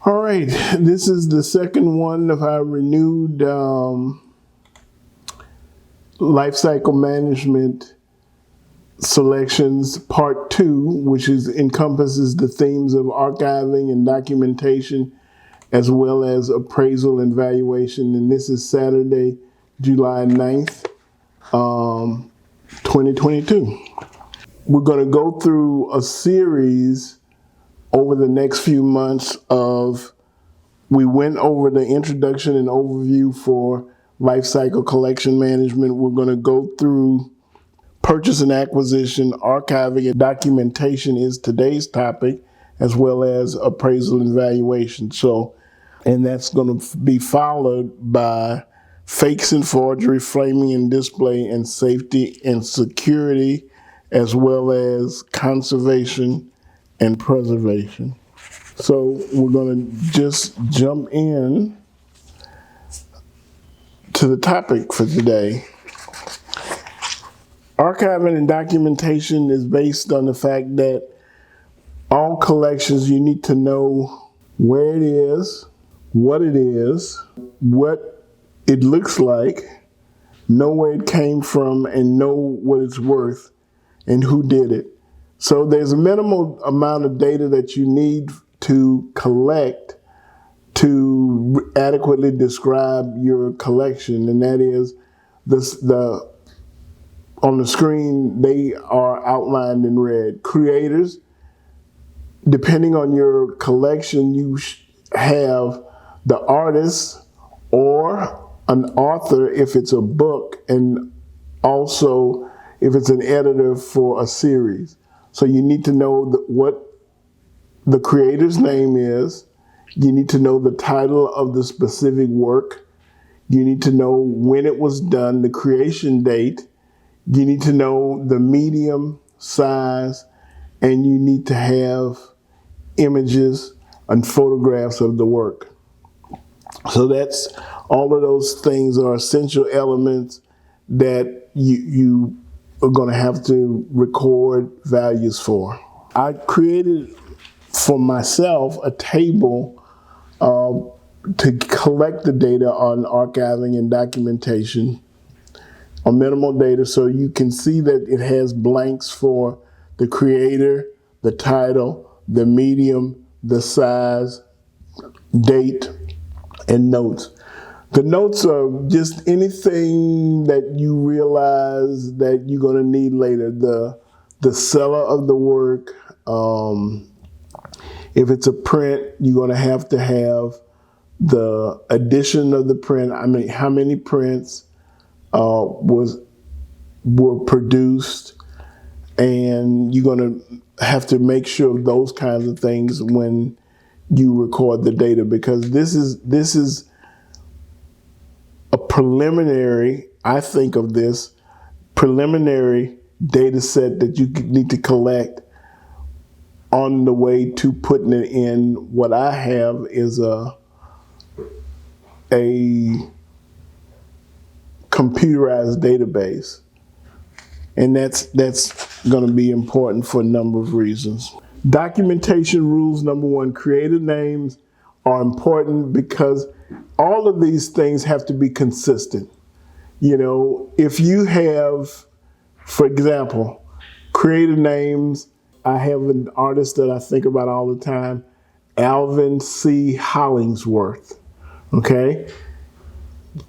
All right, this is the second one of our renewed life cycle management selections, part two, which encompasses the themes of archiving and documentation, as well as appraisal and valuation. And this is Saturday, July 9th, 2022. We're going to go through a series over the next few months we went over the introduction and overview for life cycle collection management. We're going to go through purchase and acquisition, archiving and documentation is today's topic, as well as appraisal and valuation. And that's going to be followed by fakes and forgery, framing and display, and safety and security, as well as conservation and preservation. So we're going to just jump in to the topic for today. Archiving and documentation is based on the fact that all collections, you need to know where it is, what it looks like, know where it came from, and know what it's worth and who did it. So there's a minimal amount of data that you need to collect to adequately describe your collection, and that is on the screen, they are outlined in red. Creators, depending on your collection, you have the artist or an author if it's a book, and also if it's an editor for a series. So you need to know what the creator's name is. You need to know the title of the specific work. You need to know when it was done, the creation date. You need to know the medium, size, and you need to have images and photographs of the work. So that's all of those things are essential elements that you are going to have to record values for. I created for myself a table to collect the data on archiving and documentation on minimal data, so you can see that it has blanks for the creator, the title, the medium, the size, date, and notes. The notes are just anything that you realize that you're going to need later. The seller of the work, if it's a print, you're going to have the edition of the print. I mean, how many prints were produced, and you're going to have to make sure of those kinds of things when you record the data, because this is a preliminary, I think of this preliminary data set that you need to collect on the way to putting it in. What I have is a computerized database, and that's going to be important for a number of reasons. Documentation rules number one: creator names are important because all of these things have to be consistent. You know, if you have, for example, creator names, I have an artist that I think about all the time, Alvin C. Hollingsworth, okay?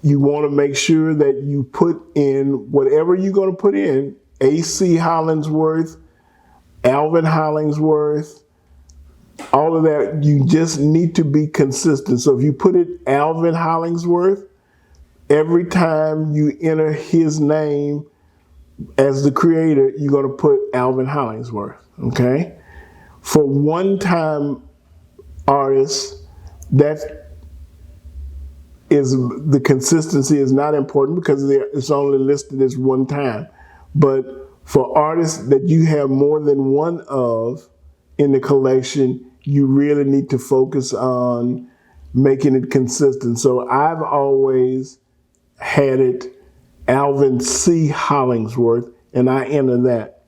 You want to make sure that you put in whatever you're going to put in, A.C. Hollingsworth, Alvin Hollingsworth, all of that. You just need to be consistent. So if you put it Alvin Hollingsworth, every time you enter his name as the creator, you're going to put Alvin Hollingsworth, okay? For one-time artists, that is, the consistency is not important because it's only listed as one time. But for artists that you have more than one of in the collection, you really need to focus on making it consistent. So I've always had it Alvin C. Hollingsworth, and I enter that.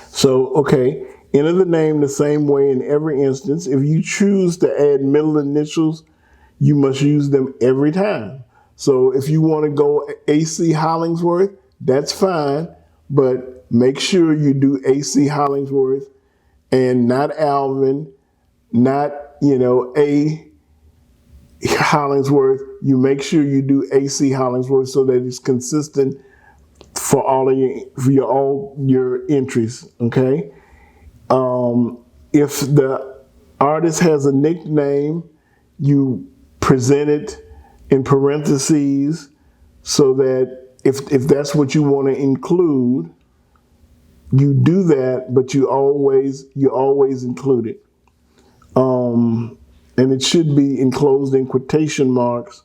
So, okay, Enter the name the same way in every instance. If you choose to add middle initials, you must use them every time. So if you want to go AC Hollingsworth, that's fine, but make sure you do AC Hollingsworth and not Alvin, not, A Hollingsworth. You make sure you do AC Hollingsworth so that it's consistent for all your entries, okay? If the artist has a nickname, you present it in parentheses so that if that's what you want to include, you do that, but you always include it. And it should be enclosed in quotation marks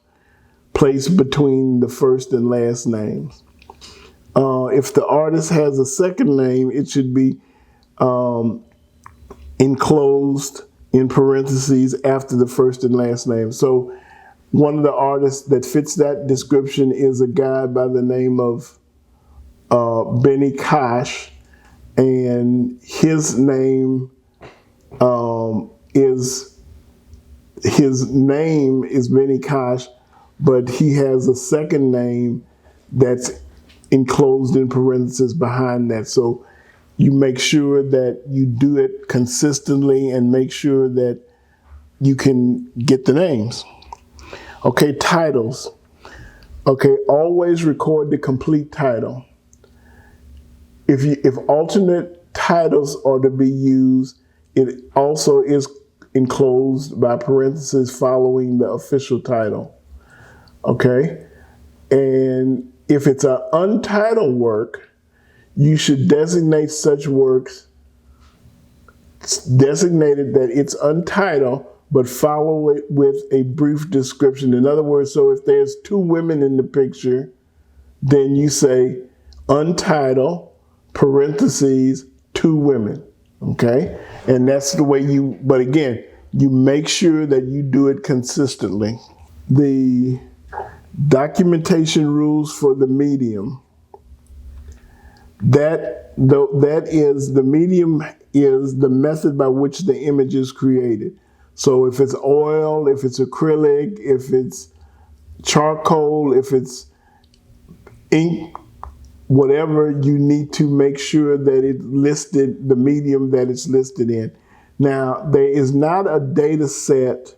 placed between the first and last names. If the artist has a second name, it should be enclosed in parentheses after the first and last name. So one of the artists that fits that description is a guy by the name of Benny Kosh, and his name is Benny Kosh, but he has a second name that's enclosed in parentheses behind that. So you make sure that you do it consistently and make sure that you can get the names. Okay, titles. Okay, always record the complete title. If alternate titles are to be used, it also is enclosed by parentheses following the official title. Okay? And if it's an untitled work, you should designate such works, designated that it's untitled, but follow it with a brief description. In other words, so if there's two women in the picture, then you say untitled, parentheses, two women, okay? And that's the way but again, you make sure that you do it consistently. The documentation rules for the medium. The medium is the method by which the image is created. So if it's oil, if it's acrylic, if it's charcoal, if it's ink, whatever, you need to make sure that it listed the medium that it's listed in. Now, there is not a data set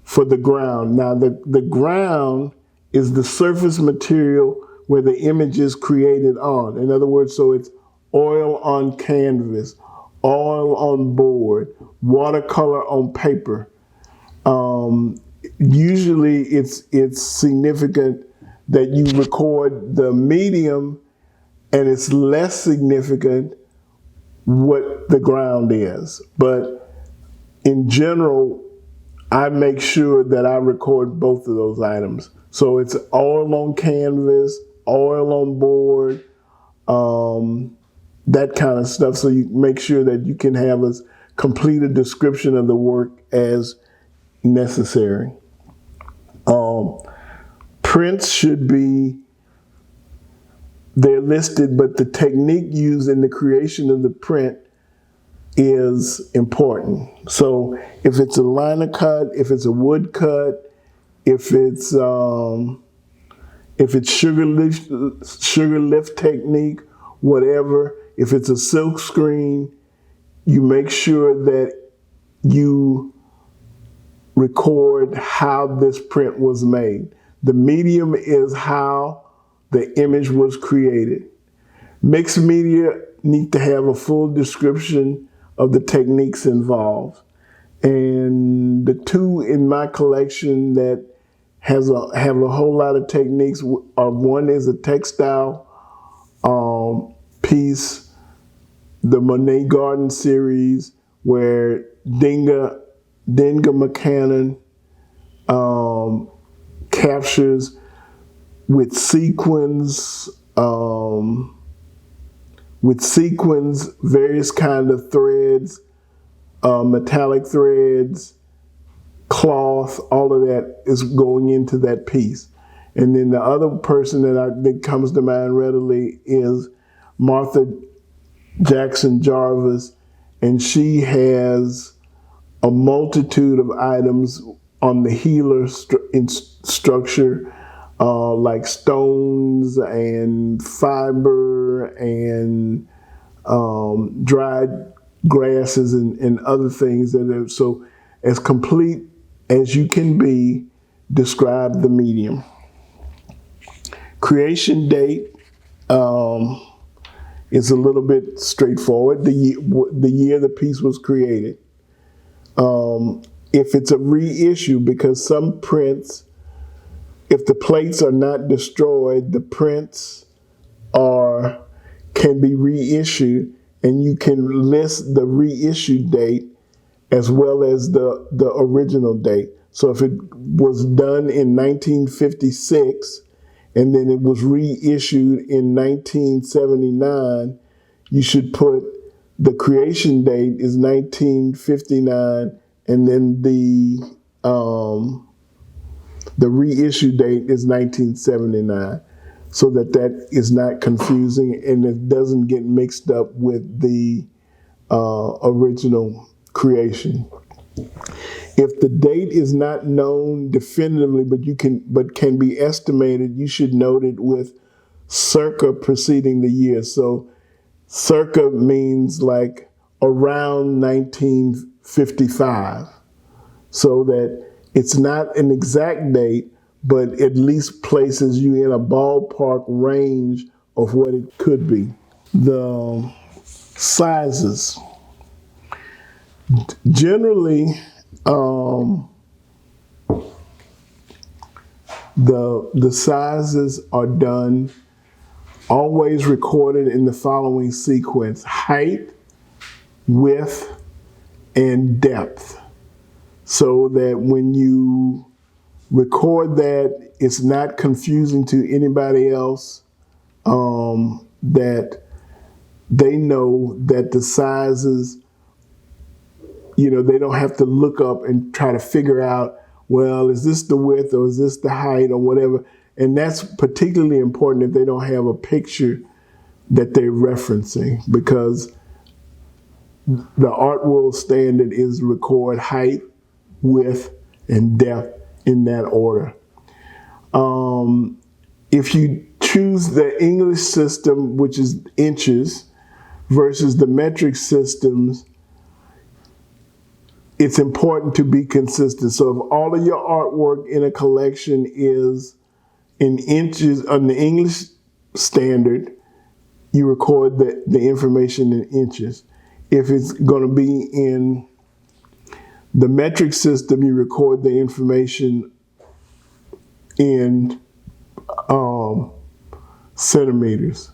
for the ground. Now, the ground is the surface material where the image is created on. In other words, so it's oil on canvas, oil on board, watercolor on paper. Usually it's significant that you record the medium, and it's less significant what the ground is. But in general, I make sure that I record both of those items. So it's oil on canvas, oil on board, that kind of stuff. So you make sure that you can have as complete a description of the work as necessary. Prints should be, they're listed, but the technique used in the creation of the print is important. So if it's a liner cut, if it's a wood cut, if it's sugar lift technique, whatever, if it's a silk screen, you make sure that you record how this print was made. The medium is how the image was created. Mixed media need to have a full description of the techniques involved. And the two in my collection that have a whole lot of techniques are, one is a textile piece, the Monet Garden series, where Dinga McCannon captures with sequins, various kind of threads, metallic threads, cloth, all of that is going into that piece. And then the other person that comes to mind readily is Martha Jackson Jarvis, and she has a multitude of items on the healer structure, like stones and fiber and dried grasses and other things that are so as complete as you can be. Describe the medium. Creation date is a little bit straightforward. The year the piece was created. If it's a reissue, because some prints, if the plates are not destroyed, the prints can be reissued, and you can list the reissue date as well as the original date. So if it was done in 1956 and then it was reissued in 1979, you should put the creation date is 1959, and then the reissue date is 1979, so that is not confusing and it doesn't get mixed up with the original creation. If the date is not known definitively, but can be estimated, you should note it with circa preceding the year. So circa means like around 1955, so that it's not an exact date, but at least places you in a ballpark range of what it could be. The sizes. Generally, the sizes are done, always recorded in the following sequence: height, width, and depth, so that when you record that, it's not confusing to anybody else, that they know that the sizes, they don't have to look up and try to figure out, well, is this the width or is this the height or whatever? And that's particularly important if they don't have a picture that they're referencing, because the art world standard is record height, width, and depth in that order. If you choose the English system, which is inches, versus the metric systems, it's important to be consistent. So if all of your artwork in a collection is in inches on the English standard, you record the information in inches. If it's going to be in the metric system, you record the information in centimeters.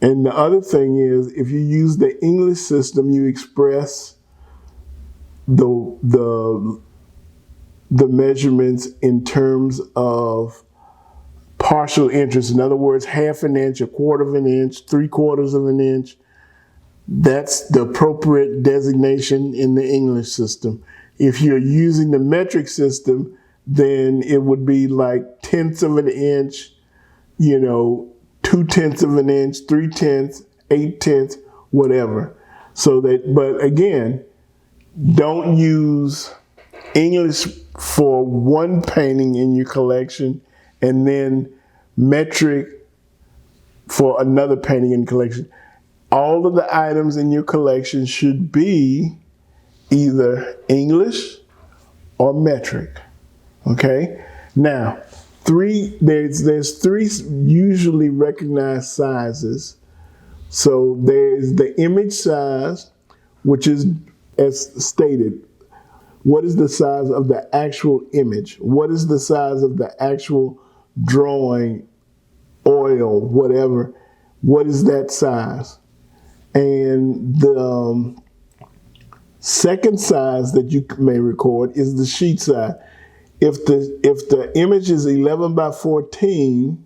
And the other thing is, if you use the English system, you express the measurements in terms of partial inches. In other words, half an inch, a quarter of an inch, 3/4 of an inch. That's the appropriate designation in the English system. If you're using the metric system, then it would be like tenths of an inch, 2/10 of an inch, 3/10, 8/10, whatever. But again, don't use English for one painting in your collection and then metric for another painting in collection. All of the items in your collection should be either English or metric. Okay? Now, there's three usually recognized sizes. So there's the image size, which is, as stated, what is the size of the actual image? What is the size of the actual drawing, oil, whatever? What is that size? And the second size that you may record is the sheet size. If the image is 11 by 14,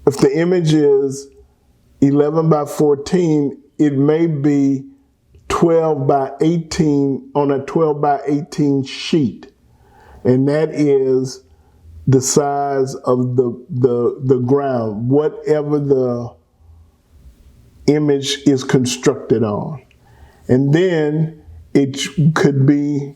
if the image is 11 by 14, it may be 12 by 18 on a 12 by 18 sheet. And that is the size of the ground. Whatever image is constructed on. And then it could be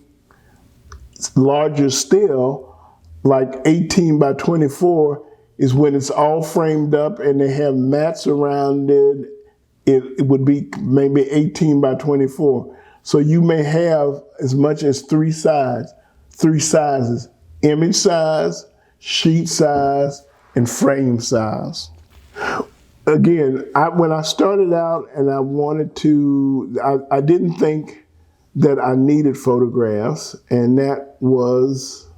larger still, like 18 by 24 is when it's all framed up and they have mats around it. It would be maybe 18 by 24. So you may have as much as three sizes: image size, sheet size, and frame size. Again, when I started out and I wanted to, I didn't think that I needed photographs, and that was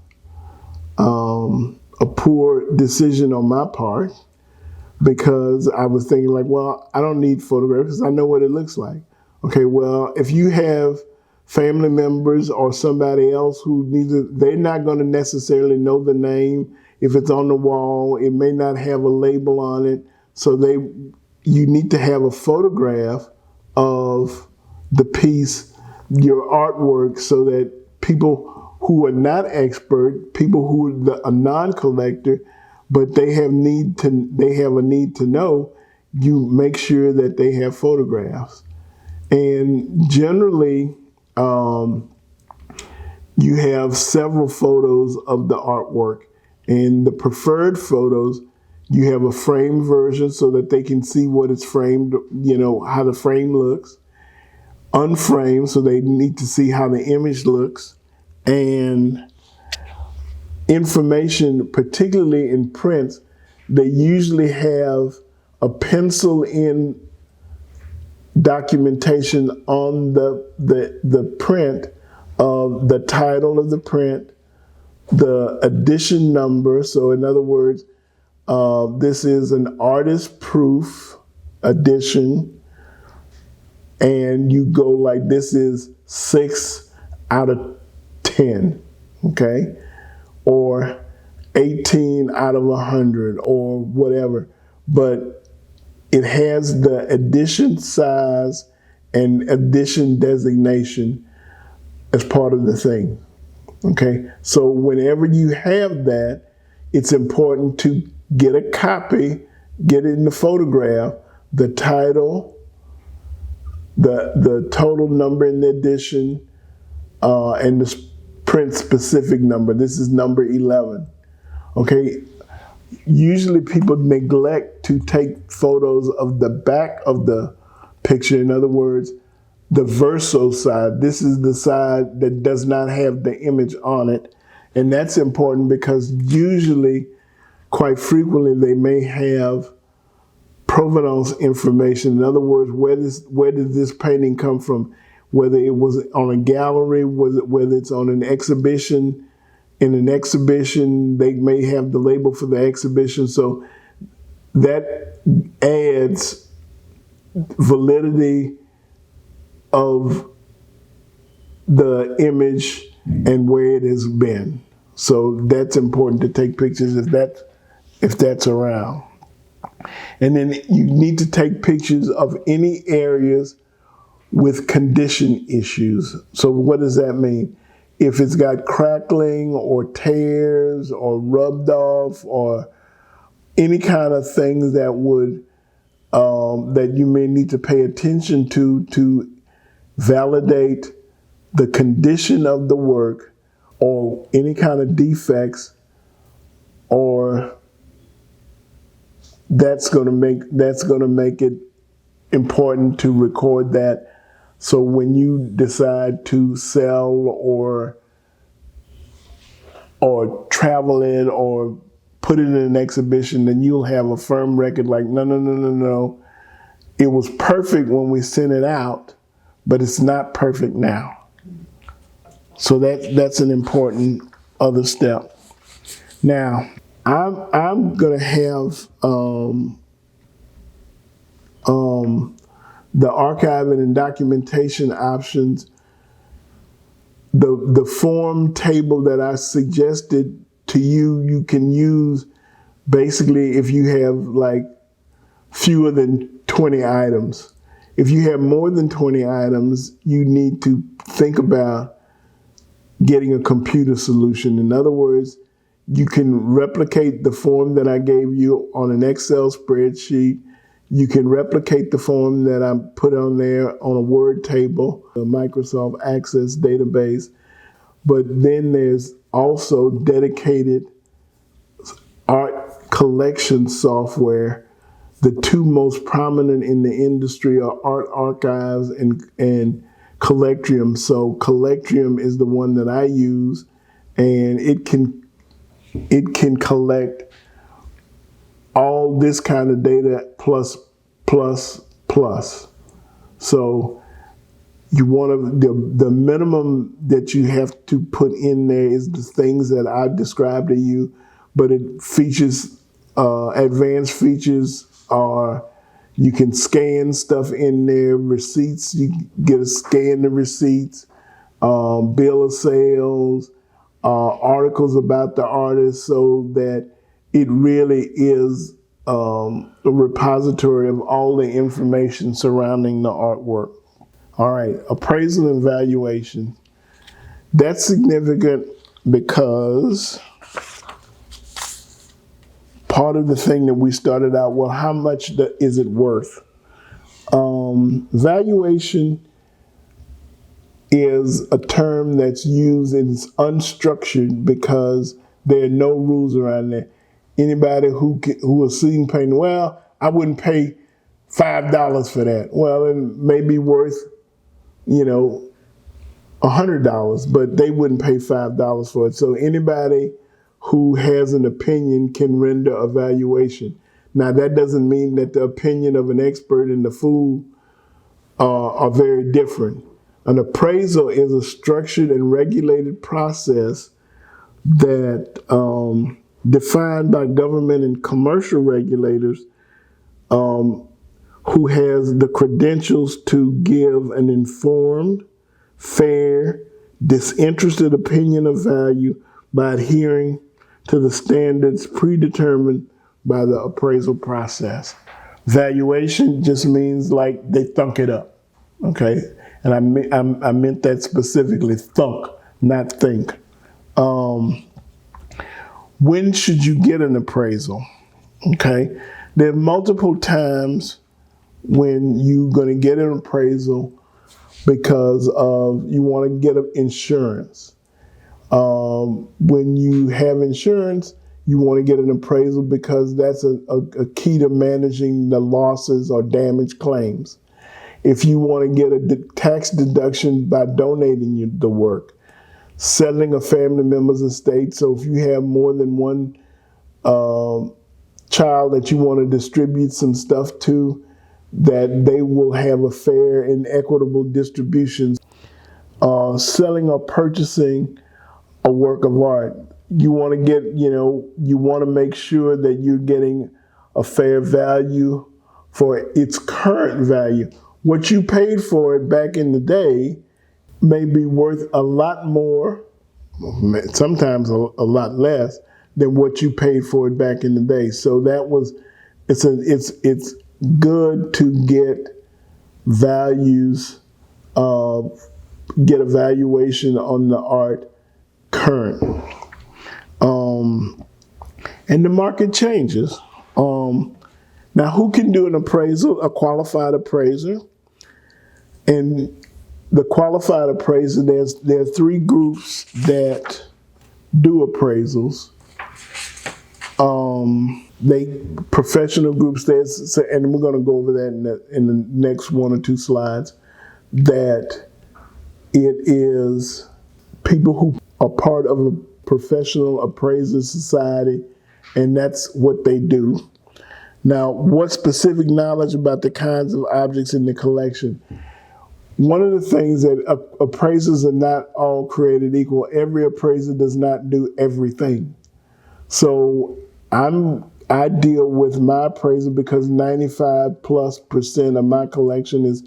a poor decision on my part, because I was thinking like, well, I don't need photographs because I know what it looks like. Okay, well, if you have family members or somebody else who needs it, they're not going to necessarily know the name. If it's on the wall, it may not have a label on it. So you need to have a photograph of the piece, your artwork, so that people who are not expert, people who are a non-collector, but they have a need to know, you make sure that they have photographs. And generally, you have several photos of the artwork. And the preferred photos, you have a framed version so that they can see what it's framed, how the frame looks. Unframed, so they need to see how the image looks. And information, particularly in prints, they usually have a pencil-in documentation on the print of the title of the print, the edition number. So in other words, this is an artist proof edition, and you go like, this is 6 out of 10, okay? Or 18 out of 100 or whatever. But it has the edition size and edition designation as part of the thing, okay? So whenever you have that, it's important to get a copy, get it in the photograph, the title, the total number in the edition, and the print specific number. This is number 11, okay? Usually people neglect to take photos of the back of the picture. In other words, the verso side. This is the side that does not have the image on it. And that's important because usually, quite frequently, they may have provenance information. In other words, where did this painting come from? Whether it was on a gallery, whether it's on an exhibition. In an exhibition, they may have the label for the exhibition. So that adds validity of the image and where it has been. So that's important to take pictures if that's around. And then you need to take pictures of any areas with condition issues. So what does that mean? If it's got crackling or tears or rubbed off or any kind of things that would that you may need to pay attention to validate the condition of the work, or any kind of defects, or that's going to make it important to record that. So when you decide to sell or travel it or put it in an exhibition, then you'll have a firm record like, no. It was perfect when we sent it out, but it's not perfect now. So that's an important other step. Now, I'm going to have the archiving and documentation options. The form table that I suggested to you, you can use basically if you have like fewer than 20 items. If you have more than 20 items, you need to think about getting a computer solution. In other words, you can replicate the form that I gave you on an Excel spreadsheet. You can replicate the form that I put on there on a Word table, a Microsoft Access database. But then there's also dedicated art collection software. The two most prominent in the industry are Art Archives and Collectrium. So Collectrium is the one that I use, and it can collect all this kind of data plus plus plus. So you want to the minimum that you have to put in there is the things that I described to you, but it features advanced features are you can scan stuff in there, receipts, you get to scan the receipts, bill of sales, articles about the artist, so that it really is a repository of all the information surrounding the artwork. All right, appraisal and valuation. That's significant because part of the thing that we started out, well, how much is it worth? Valuation is a term that's used and it's unstructured because there are no rules around there. Anybody who is seeing painting, well, I wouldn't pay $5 for that. Well, it may be worth, $100, but they wouldn't pay $5 for it. So anybody who has an opinion can render a valuation. Now, that doesn't mean that the opinion of an expert and the fool are very different. An appraisal is a structured and regulated process that defined by government and commercial regulators who has the credentials to give an informed, fair, disinterested opinion of value by adhering to the standards predetermined by the appraisal process. Valuation just means like they thunk it up, okay? And I meant that specifically, thunk, not think. When should you get an appraisal? Okay, there are multiple times when you're going to get an appraisal because of you want to get insurance. When you have insurance, you want to get an appraisal because that's a key to managing the losses or damage claims. If you want to get a tax deduction by donating the work, settling a family member's estate. So if you have more than one child that you want to distribute some stuff to, that they will have a fair and equitable distribution. Selling or purchasing a work of art, you want to get, you want to make sure that you're getting a fair value for its current value. What you paid for it back in the day may be worth a lot more, sometimes a lot less than what you paid for it back in the day. So it's good to get values, get a valuation on the art current. And the market changes. Now, who can do an appraisal? A qualified appraiser. And the qualified appraiser, there are three groups that do appraisals. Professional groups, and we're going to go over that in the next one or two slides, that it is people who are part of a professional appraiser society, and that's what they do. Now, what specific knowledge about the kinds of objects in the collection? One of the things that appraisers are not all created equal. Every appraiser does not do everything. So I deal with my appraiser because 95+% of my collection is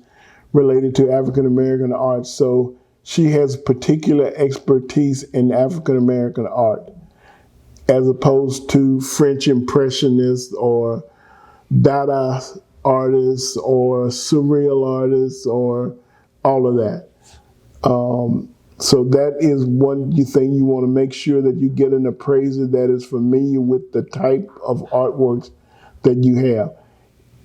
related to African American art. So she has particular expertise in African American art, as opposed to French Impressionists or Dada artists or surreal artists or all of that. So that is one thing you want to make sure that you get an appraiser that is familiar with the type of artworks that you have.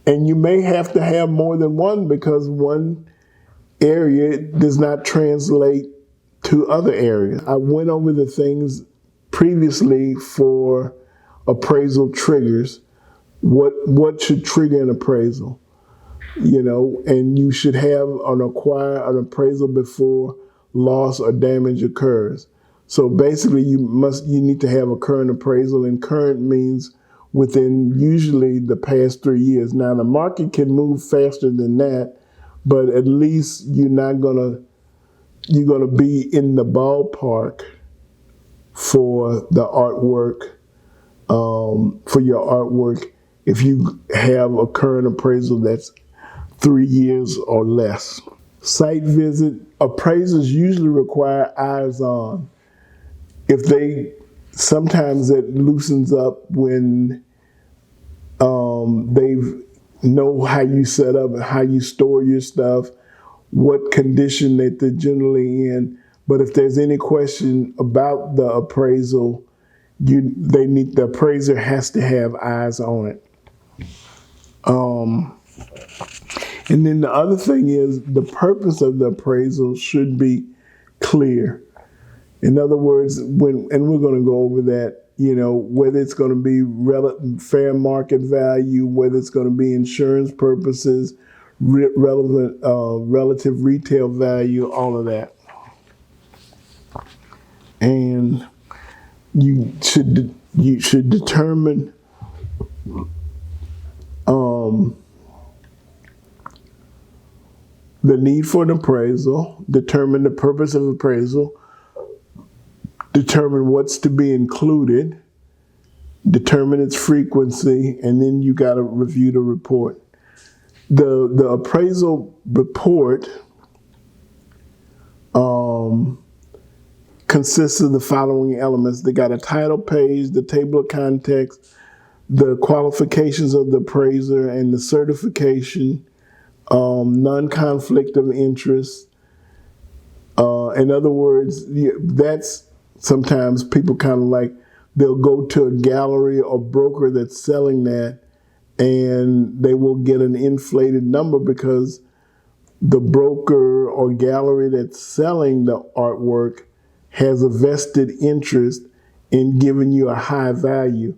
And you may have to have more than one because one area does not translate to other areas. I went over the things previously for appraisal triggers. What should trigger an appraisal? And you should have acquire an appraisal before loss or damage occurs. So basically, you need to have a current appraisal, and current means within usually the past 3 years. Now the market can move faster than that, but at least you're gonna be in the ballpark for the artwork, for your artwork, if you have a current appraisal that's 3 years or less. Site visit, appraisers usually require eyes on. Sometimes it loosens up when they know how you set up and how you store your stuff, what condition that they're generally in. But if there's any question about the appraisal, the appraiser has to have eyes on it. And then the other thing is the purpose of the appraisal should be clear. In other words, and we're going to go over that, whether it's going to be fair market value, whether it's going to be insurance purposes, relative retail value, all of that. And you should determine the need for an appraisal, determine the purpose of appraisal, determine what's to be included, determine its frequency, and then you got to review the report. The appraisal report consists of the following elements. They got a title page, the table of contents, the qualifications of the appraiser, and the certification, non-conflict of interest. In other words, that's sometimes people kind of like, they'll go to a gallery or broker that's selling that, and they will get an inflated number because the broker or gallery that's selling the artwork has a vested interest in giving you a high value,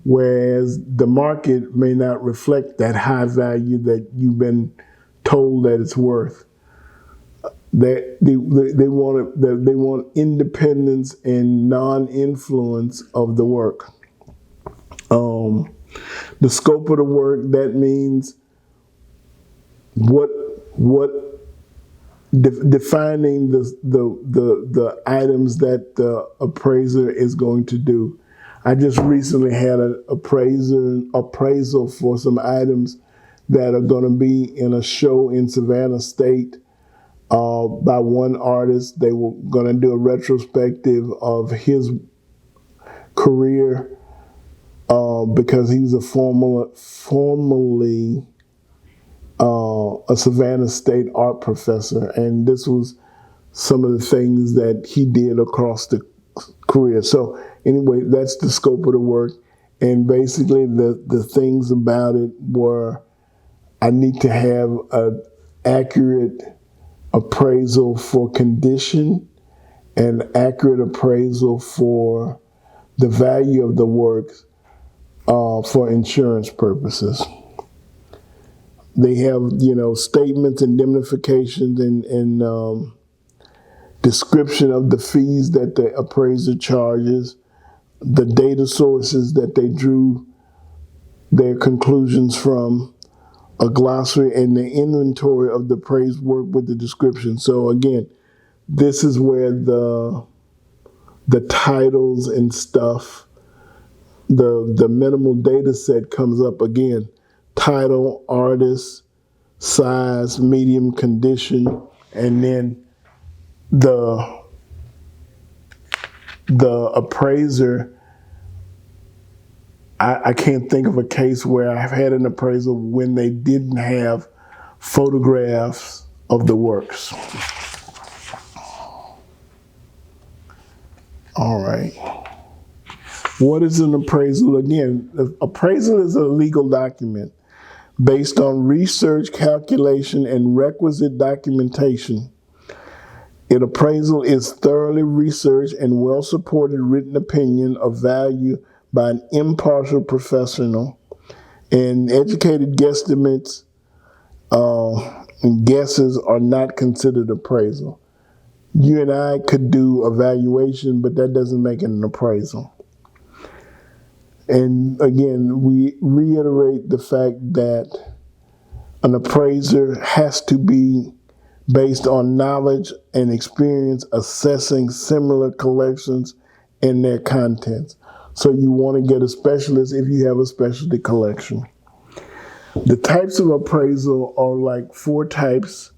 whereas the market may not reflect that high value that you've been told that it's worth. That they want independence and non-influence of the work. The scope of the work, that means defining the items that the appraiser is going to do. I just recently had an appraisal for some items that are going to be in a show in Savannah State by one artist. They were going to do a retrospective of his career because he was formerly a Savannah State art professor, and this was some of the things that he did across the career. So anyway, that's the scope of the work, and basically the things about it were, I need to have an accurate appraisal for condition and accurate appraisal for the value of the works for insurance purposes. They have, statements, indemnifications, and description of the fees that the appraiser charges, the data sources that they drew their conclusions from, a glossary, and the inventory of the appraised work with the description. So again, this is where the titles and stuff, the minimal data set comes up again. Title, artist, size, medium, condition, and then the appraiser. I can't think of a case where I've had an appraisal when they didn't have photographs of the works. All right. What is an appraisal? Again, appraisal is a legal document. based on research, calculation, and requisite documentation. An appraisal is thoroughly researched and well-supported written opinion of value by an impartial professional, and educated guesstimates and guesses are not considered appraisal. You and I could do evaluation, but that doesn't make it an appraisal. And again, we reiterate the fact that an appraiser has to be based on knowledge and experience assessing similar collections and their contents. So you want to get a specialist if you have a specialty collection. The types of appraisal are like 4 types.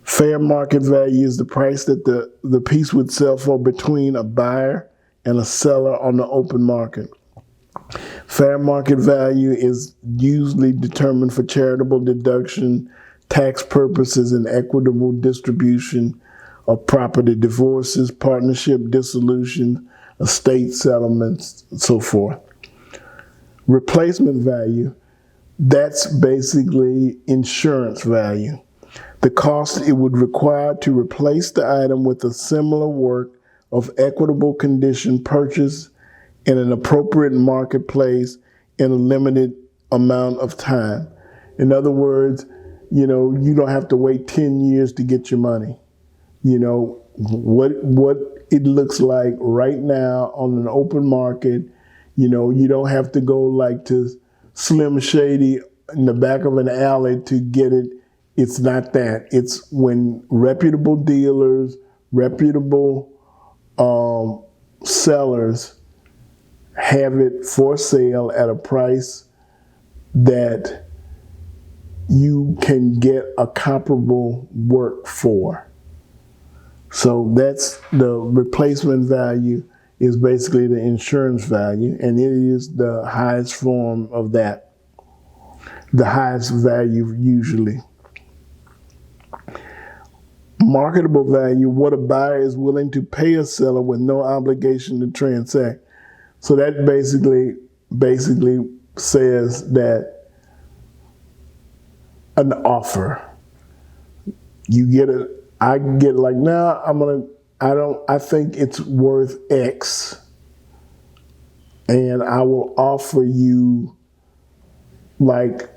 Fair market value is the price that the piece would sell for between a buyer and a seller on the open market. Fair market value is usually determined for charitable deduction, tax purposes, and equitable distribution of property, divorces, partnership dissolution, estate settlements, and so forth. Replacement value, that's basically insurance value. The cost it would require to replace the item with a similar work of equitable condition purchased in an appropriate marketplace in a limited amount of time. In other words, you don't have to wait 10 years to get your money. What it looks like right now on an open market, you don't have to go like to Slim Shady in the back of an alley to get it. It's not that. It's when reputable dealers, reputable sellers have it for sale at a price that you can get a comparable work for. So that's the replacement value is basically the insurance value, and it is the highest form of that, the highest value usually. Marketable value, what a buyer is willing to pay a seller with no obligation to transact. So that basically says that an offer, I get like, I think it's worth X, and I will offer you like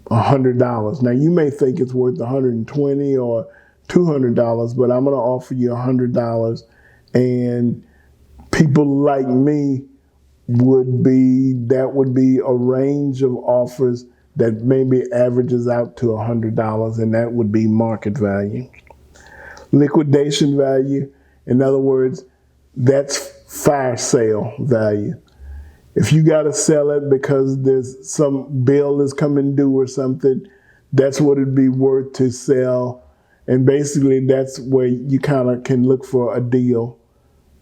$100. Now you may think it's worth $120 or $200, but I'm going to offer you $100, and people like me would be a range of offers that maybe averages out to $100, and that would be market value. Liquidation value, in other words, that's fire sale value. If you got to sell it because there's some bill is coming due or something, that's what it'd be worth to sell. And basically that's where you kind of can look for a deal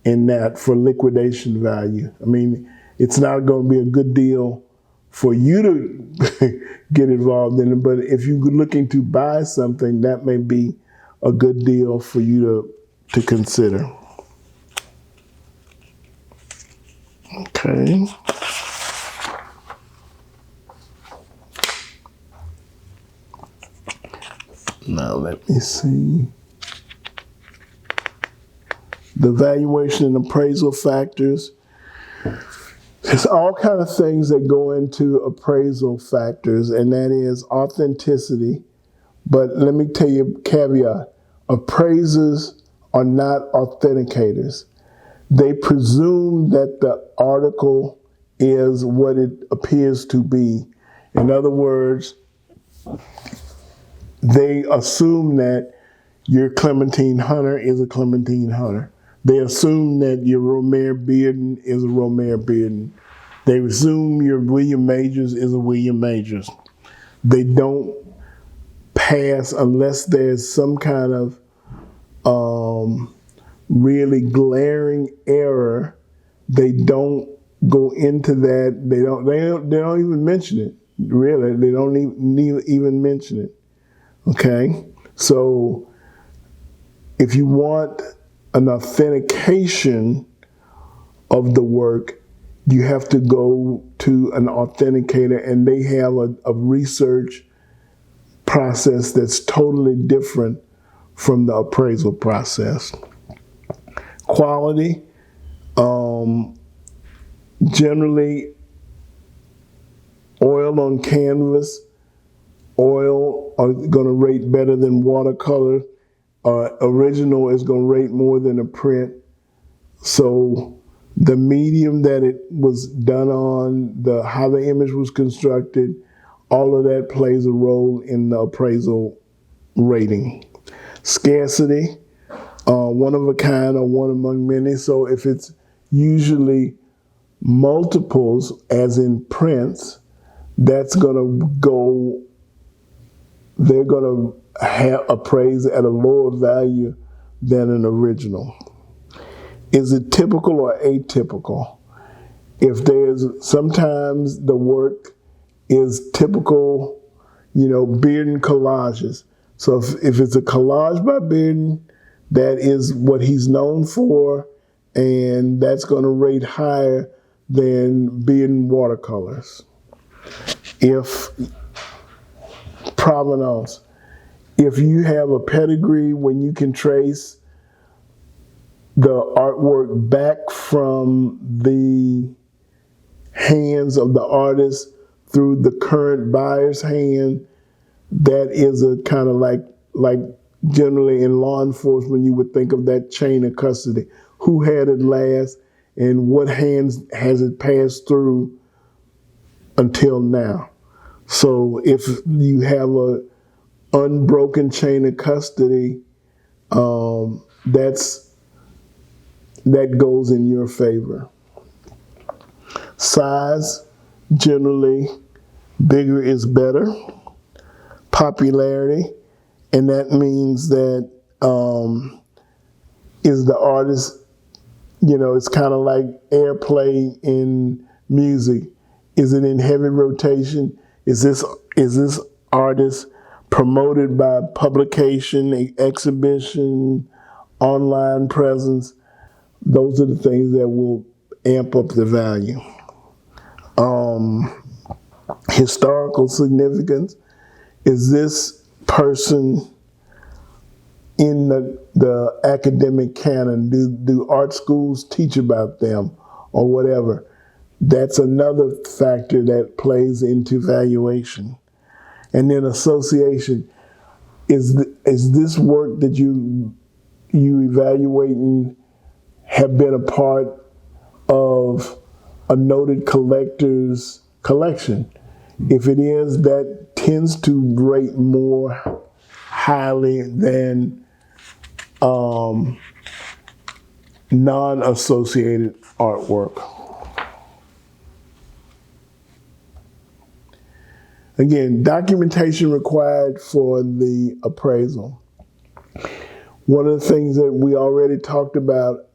in that for liquidation value. I mean, it's not going to be a good deal for you to get involved in it, but if you're looking to buy something, that may be a good deal for you to consider. Okay. Now let me see. The valuation and appraisal factors. There's all kind of things that go into appraisal factors, and that is authenticity. But let me tell you a caveat. Appraisers are not authenticators. They presume that the article is what it appears to be. In other words, they assume that your Clementine Hunter is a Clementine Hunter. They assume that your Romare Bearden is a Romare Bearden. They assume your William Majors is a William Majors. They don't pass unless there's some kind of really glaring error. They don't go into that. They don't even mention it. Really, they don't even mention it. Okay, so if you want an authentication of the work, you have to go to an authenticator, and they have a research process that's totally different from the appraisal process. Quality, generally oil on canvas, oil are going to rate better than watercolor. Original is going to rate more than a print. So the medium that it was done on, how the image was constructed, all of that plays a role in the appraisal rating. Scarcity, one of a kind or one among many. So if it's usually multiples, as in prints, that's going to go, they're going to have appraised at a lower value than an original. Is it typical or atypical? If sometimes the work is typical, Bearden collages. So if it's a collage by Bearden, that is what he's known for, and that's going to rate higher than Bearden watercolors. If provenance, if you have a pedigree when you can trace the artwork back from the hands of the artist through the current buyer's hand, that is a kind of like generally in law enforcement, you would think of that chain of custody. Who had it last and what hands has it passed through until now? So if you have a unbroken chain of custody, that goes in your favor. Size, generally, bigger is better. Popularity, and that means that is the artist, it's kind of like airplay in music. Is it in heavy rotation? Is this artist promoted by publication, exhibition, online presence? Those are the things that will amp up the value. Historical significance. Is this person in the academic canon? Do art schools teach about them or whatever? That's another factor that plays into valuation. And then association. Is this work that you evaluating have been a part of a noted collector's collection? If it is, that tends to rate more highly than non-associated artwork. Again, documentation required for the appraisal. One of the things that we already talked about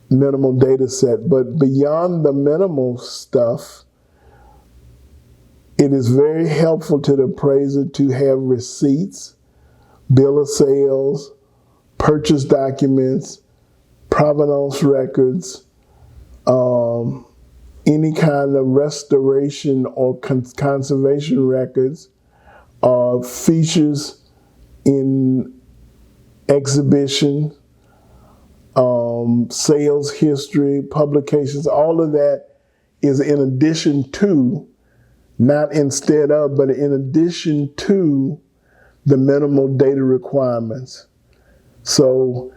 minimal data set, but beyond the minimal stuff, it is very helpful to the appraiser to have receipts, bill of sales, purchase documents, provenance records, any kind of restoration or conservation records, features in exhibition, sales history, publications. All of that is in addition to, not instead of, but in addition to the minimal data requirements. So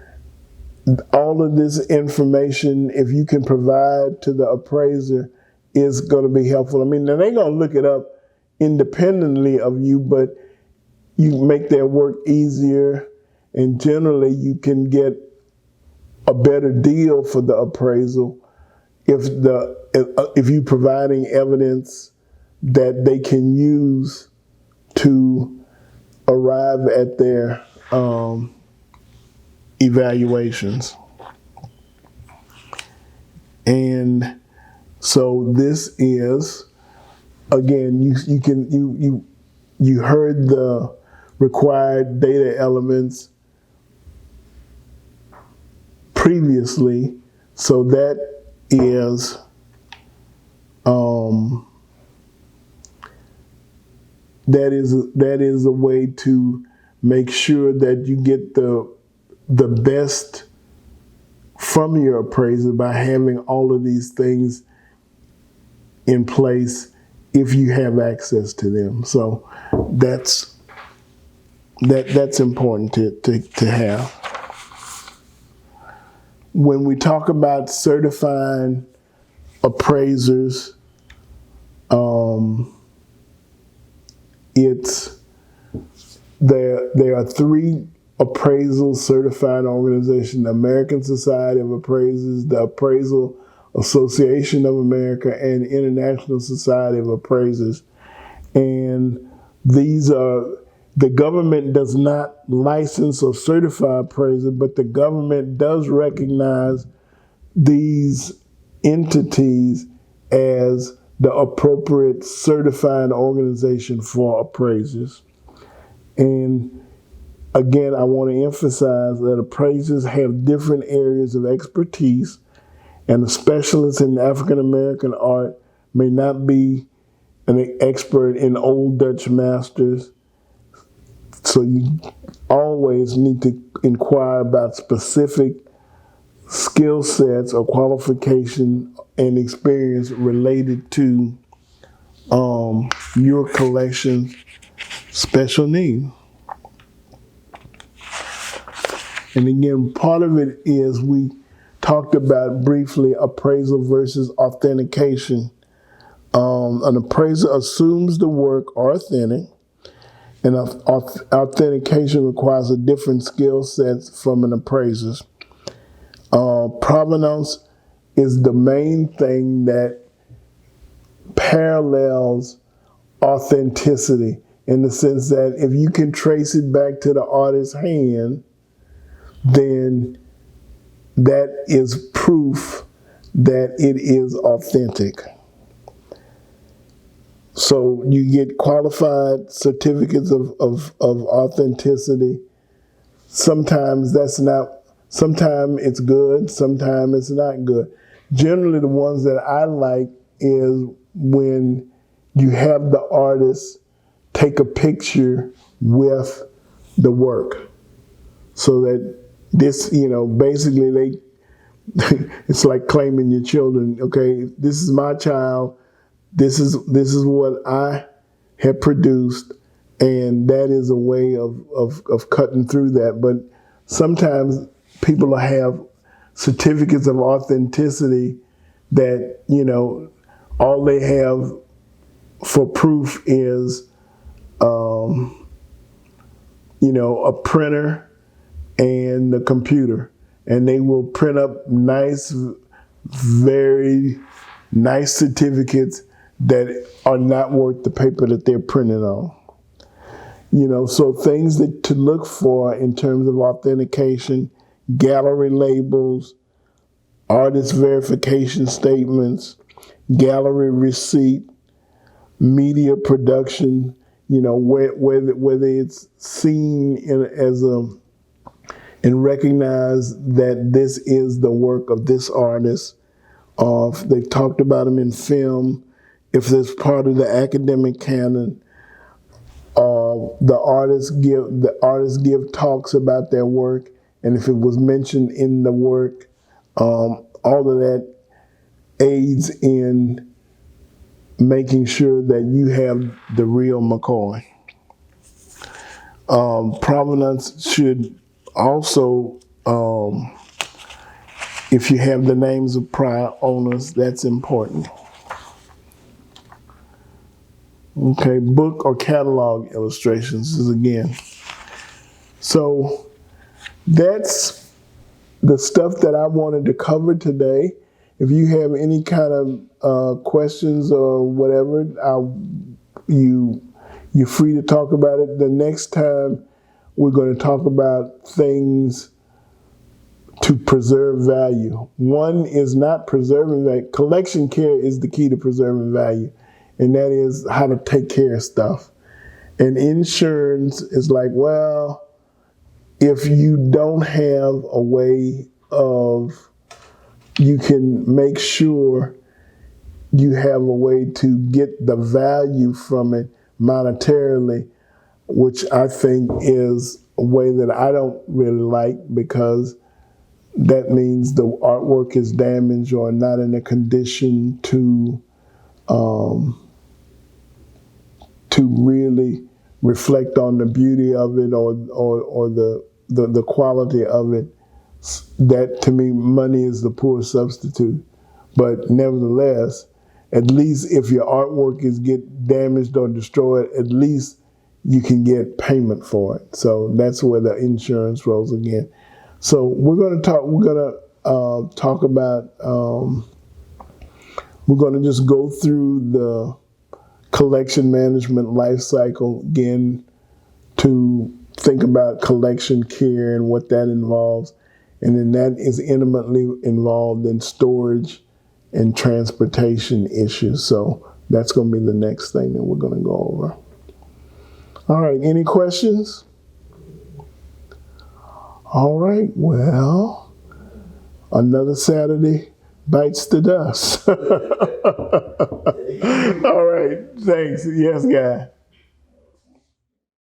all of this information, if you can provide to the appraiser, is going to be helpful. I mean, they're going to look it up independently of you, but you make their work easier, and generally you can get a better deal for the appraisal if you're providing evidence that they can use to arrive at their evaluations. And so this is, again, you heard the required data elements previously. So that is a way to make sure that you get the best from your appraiser by having all of these things in place if you have access to them. So that's important to have. When we talk about certifying appraisers, there are three appraisal certifying organizations: the American Society of Appraisers, the Appraisal Association of America, and International Society of Appraisers. And these are, the government does not license or certify appraisers, but the government does recognize these entities as the appropriate certifying organization for appraisers. And again, I want to emphasize that appraisers have different areas of expertise, and a specialist in African American art may not be an expert in Old Dutch masters. So you always need to inquire about specific skill sets or qualification and experience related to your collection's special needs. And again, part of it is we talked about briefly appraisal versus authentication. An appraiser assumes the work are authentic, and authentication requires a different skill set from an appraiser's. Provenance is the main thing that parallels authenticity, in the sense that if you can trace it back to the artist's hand, then that is proof that it is authentic. So you get qualified certificates of authenticity. Sometimes it's good, sometimes it's not good. Generally, the ones that I like is when you have the artist take a picture with the work, so that this, basically it's like claiming your children. Okay, this is my child. This is what I have produced, and that is a way of cutting through that. But sometimes people have certificates of authenticity that, all they have for proof is, a printer and the computer. And they will print up nice, very nice certificates that are not worth the paper that they're printed on. So things to look for in terms of authentication: gallery labels, artist verification statements, gallery receipt, media production, whether it's seen and recognize that this is the work of this artist. If they've talked about them in film, if there's part of the academic canon, the artists give talks about their work, and if it was mentioned in the work, all of that aids in making sure that you have the real McCoy. Provenance should also, if you have the names of prior owners, that's important. Okay, book or catalog illustrations is again. So that's the stuff that I wanted to cover today. If you have any kind of questions or whatever, you're free to talk about it. The next time we're going to talk about things to preserve value. One is not preserving value. Collection care is the key to preserving value, and that is how to take care of stuff. And insurance is like, well, if you don't have a way of you can make sure you have a way to get the value from it monetarily, which I think is a way that I don't really like, because that means the artwork is damaged or not in a condition to really reflect on the beauty of it or the quality of it. That, to me, money is the poor substitute. But nevertheless, at least if your artwork is get damaged or destroyed, at least you can get payment for it. So that's where the insurance rolls again. So we're going to talk about. We're going to just go through the collection management life cycle again to think about collection care and what that involves. And then that is intimately involved in storage and transportation issues. So that's going to be the next thing that we're going to go over. All right, any questions? All right, well, another Saturday bites the dust. All right, thanks. Yes, guy.